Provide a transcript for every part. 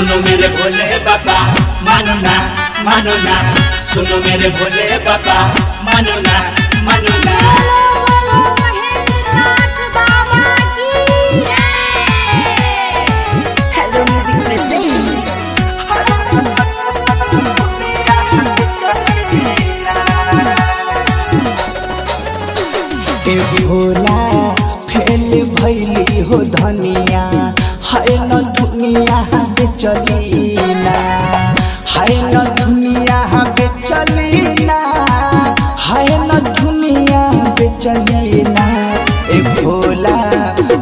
सुनो मेरे भोले बाबा मानो ना, मानो ना। सुनो मेरे भोले बाबा मानो ना, मानो ना। Hello music presents. Bhola fail भैली हो धनिया है न दुनिया बेचलीना, है न दुनिया बेचलीना, है न दुनिया बेचलीना। ए भोला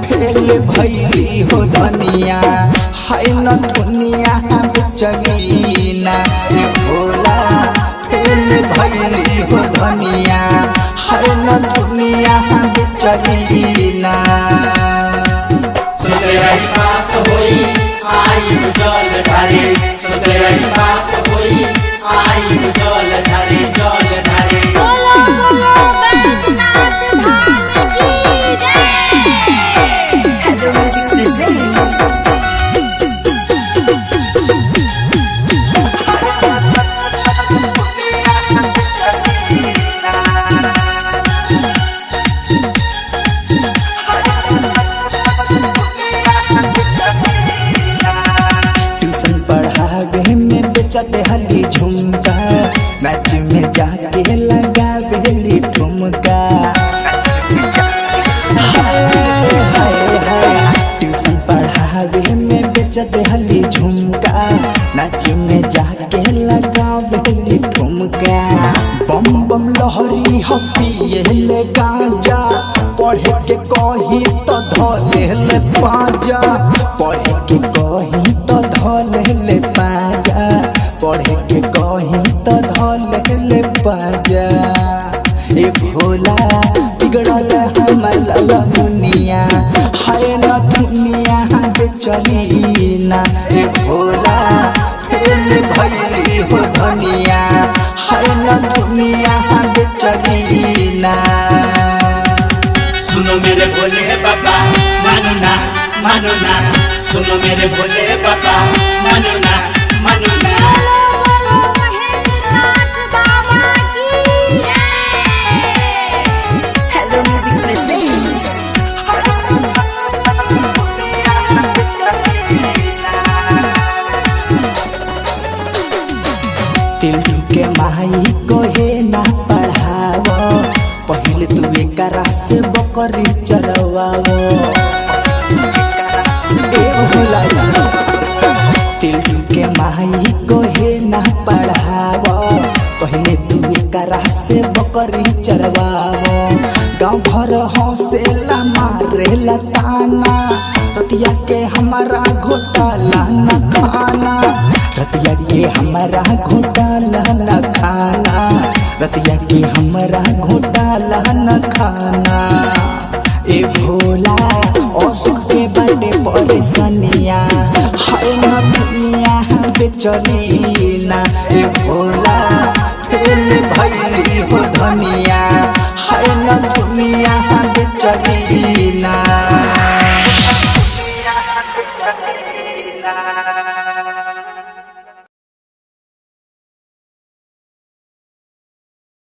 फेल भैली हो धनिया है न दुनिया बेचलीना। ए भोला फेल भैली हो धनिया है न दुनिया बेचलीना। सोतेराई पास होई आई जल ढारे, सोतेराई पास होई आई जल ढारे, जल ढारे। Hello music presents. ट्यूशन पढ़ावे में बेचते हली झुमका, नाच में जाके लगावेली ठुमका। ट्यूशन पढ़ावे में बेचते हली झुमका, नाच में जाके लगावेली ठुमका। बम बम लहरी पियले गांजा, पढ़े के कही तो धले पाजा, पढ़े के कही तो धले पाजा, पढ़े के कही तो धले पाजा। ए भोला बिगड़ल हमर मुनिया है न दुनिया बेचलीना। ए भोला फेल भैली हो धनिया है न दुनिया बेचलीना। सुनो मेरे भोले बाबा मानो ना, मानो ना। सुनो मेरे भोले बाबा मानो ना, मानो ना। Hello music presents. टिल्टू के माई कोहे ना पढ़ावो, पहले तू एकरा से बकरी चरवावो। ए भोला टिल्टू के माई कोहे ना पढ़ावो, पहले तू एकरा से बकरी चरवावो। गाँव भर हंसेला मारेला ताना, रतिया के हमारा घोटाला न खाना, रतिया के हमारा घोटाला न खाना, रतिया के हमारा घोटाला न खाना। ए भोला असुख के बड़े परेशानिया है न दुनिया बेचलीना। ए भोला फेल भैली हो धनिया